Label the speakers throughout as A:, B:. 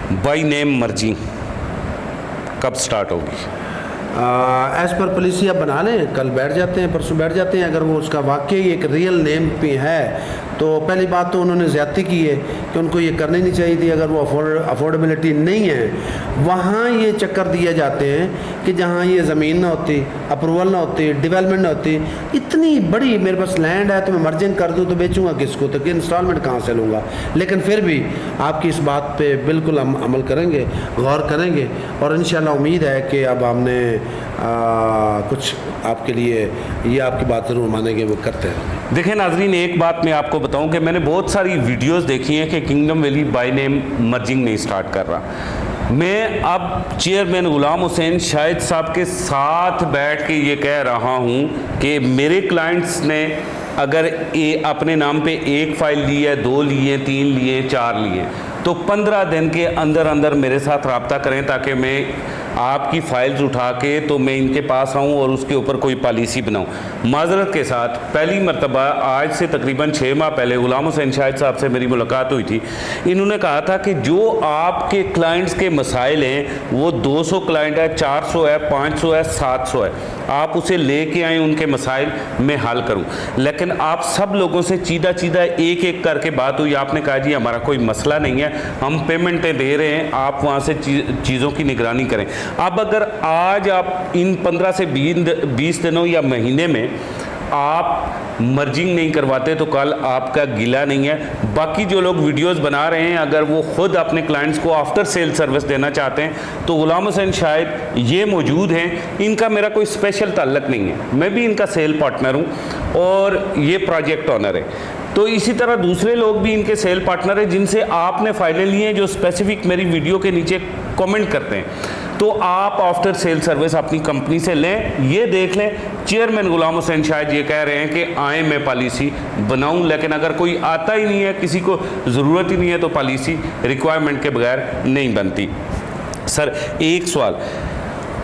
A: By name merging कब start होगी?
B: As per policy आप बना लें, कल बैठ जाते हैं, परसों बैठ जाते हैं। अगर वो उसका वाकई एक रियल नेम पे है तो पहली बात तो उन्होंने ज़्यादती की है कि उनको ये करनी नहीं चाहिए थी। अगर वो अफोर्डेबिलिटी नहीं है, वहाँ ये चक्कर दिए जाते हैं कि जहाँ ये ज़मीन ना होती, अप्रूवल ना होती, डेवलपमेंट ना होती। इतनी बड़ी मेरे पास लैंड है तो मैं मर्जिंग कर दूँ तो बेचूँगा किसको, तो इंस्टॉलमेंट कहाँ से लूँगा। लेकिन फिर भी आपकी इस बात पे बिल्कुल हम अमल करेंगे, गौर करेंगे, और इंशाल्लाह उम्मीद है कि अब हमने कुछ आपके लिए ये आपकी बात ज़रूर मानेंगे, वो करते हैं।
A: देखिए नाजरीन, एक बात मैं आपको बताऊं कि मैंने बहुत सारी वीडियोस देखी हैं कि kingdom valley by name merging नहीं स्टार्ट कर रहा। मैं अब चेयरमैन गुलाम हुसैन शाहिद साहब के साथ बैठ के ये कह रहा हूं कि मेरे क्लाइंट्स ने अगर अपने नाम पे एक फ़ाइल ली है, 2 लिए, 3 लिए, 4 लिए, तो 15 दिन के अंदर अंदर मेरे साथ रब्ता करें ताकि मैं आपकी फ़ाइल्स उठा के तो मैं इनके पास आऊँ और उसके ऊपर कोई पॉलिसी बनाऊँ। माजरत के साथ पहली मरतबा आज से तकरीबन 6 माह पहले गुलाम हुसैन शाहिद साहब से मेरी मुलाकात हुई थी। इन्होंने कहा था कि जो आपके क्लाइंट्स के मसाइल हैं वो 200 क्लाइंट है, 400 है, 500 है, 700 है, आप उसे लेके आएँ, उनके मसाइल मैं हल करूँ। लेकिन आप सब लोगों से चीदा एक एक करके बात हुई। आपने कहा जी हमारा कोई मसला नहीं है, हम पेमेंटें दे रहे हैं, आप वहाँ से चीज़ों की निगरानी करें। अब अगर आज आप इन 15 से 20 दिनों या महीने में आप मर्जिंग नहीं करवाते तो कल आपका गिला नहीं है। बाकी जो लोग वीडियोस बना रहे हैं, अगर वो खुद अपने क्लाइंट्स को आफ्टर सेल सर्विस देना चाहते हैं तो गुलाम हुसैन शाहिद ये मौजूद हैं। इनका मेरा कोई स्पेशल ताल्लुक़ नहीं है, मैं भी इनका सेल पार्टनर हूँ और ये प्रोजेक्ट ऑनर है। तो इसी तरह दूसरे लोग भी इनके सेल पार्टनर हैं जिनसे आपने फ़ाइलें ली हैं, जो स्पेसिफिक मेरी वीडियो के नीचे कमेंट करते हैं। तो आप आफ्टर सेल सर्विस अपनी कंपनी से लें। ये देख लें, चेयरमैन गुलाम हुसैन शाहिद ये कह रहे हैं कि आए मैं पॉलिसी बनाऊं, लेकिन अगर कोई आता ही नहीं है, किसी को ज़रूरत ही नहीं है, तो पॉलिसी रिक्वायरमेंट के बगैर नहीं बनती। सर एक सवाल,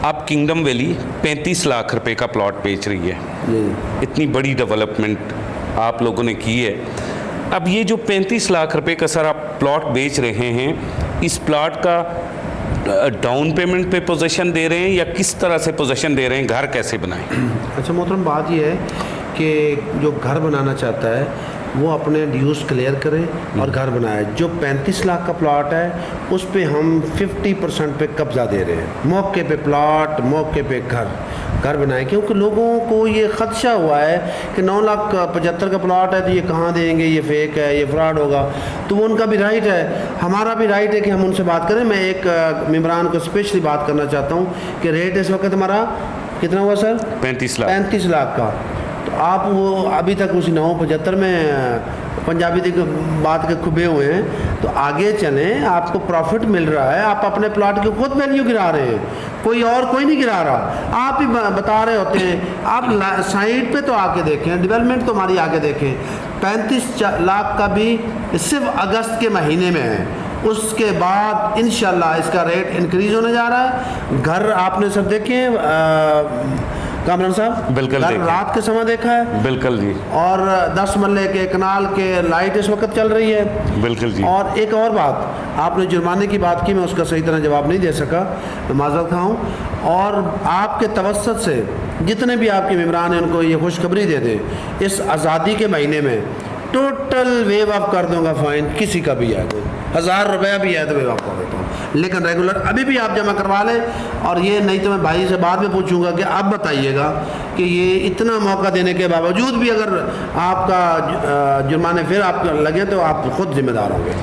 A: आप किंगडम वैली 35 लाख रुपए का प्लॉट बेच रही है, इतनी बड़ी डेवलपमेंट आप लोगों ने की है। अब ये जो 35 लाख रुपए का सर आप प्लॉट बेच रहे हैं, इस प्लॉट का डाउन पेमेंट पे पोजीशन दे रहे हैं या किस तरह से पोजीशन दे रहे हैं, घर कैसे बनाएं?
B: अच्छा मोहतरम, बात ये है कि जो घर बनाना चाहता है वो अपने ड्यूज़ क्लियर करे और घर बनाए। जो 35 लाख का प्लॉट है उस पे हम 50% पे कब्ज़ा दे रहे हैं। मौके पे प्लॉट, मौके पे घर बनाए, क्योंकि लोगों को ये ख़दशा हुआ है कि 9,75,000 का प्लॉट है तो ये कहाँ देंगे, ये फेक है, ये फ्रॉड होगा। तो वो उनका भी राइट है, हमारा भी राइट है कि हम उनसे बात करें। मैं एक मेंबरान को स्पेशली बात करना चाहता हूँ कि रेट इस वक्त हमारा कितना हुआ सर?
A: 35 लाख
B: का। तो आप वो अभी तक उसी 9,75 में पंजाबी की बात के खुबे हुए हैं। तो आगे चलें, आपको प्रॉफिट मिल रहा है, आप अपने प्लॉट की खुद वैल्यू गिरा रहे हैं, कोई नहीं गिरा रहा, आप ही बता रहे होते हैं। आप साइड पे तो आके देखें, डेवलपमेंट तो हमारी आके देखें। 35 लाख का भी सिर्फ अगस्त के महीने में है, उसके बाद इंशाल्लाह इसका रेट इंक्रीज होने जा रहा है। घर आपने सब देखे कामरान साहब?
A: बिल्कुल,
B: रात के समय देखा है।
A: बिल्कुल जी।
B: और 10 मरले के कनाल के लाइट इस वक्त चल रही है।
A: बिल्कुल जी।
B: और एक और बात, आपने जुर्माने की बात की, मैं उसका सही तरह जवाब नहीं दे सका, मैं माजरत खा हूँ। और आपके तवस्सुत से जितने भी आपके मेम्बरान हैं उनको ये खुशखबरी दे दें, इस आज़ादी के महीने में टोटल वेव ऑफ कर दूंगा फ़ाइन, किसी का भी है, 1000 रुपया भी है तो वेव ऑफ कर देता हूँ। लेकिन रेगुलर अभी भी आप जमा करवा लें। और ये नहीं तो मैं भाई से बाद में पूछूंगा कि आप बताइएगा कि ये इतना मौका देने के बावजूद भी अगर आपका जुर्माने फिर आपको लगे तो आप खुद जिम्मेदार होंगे।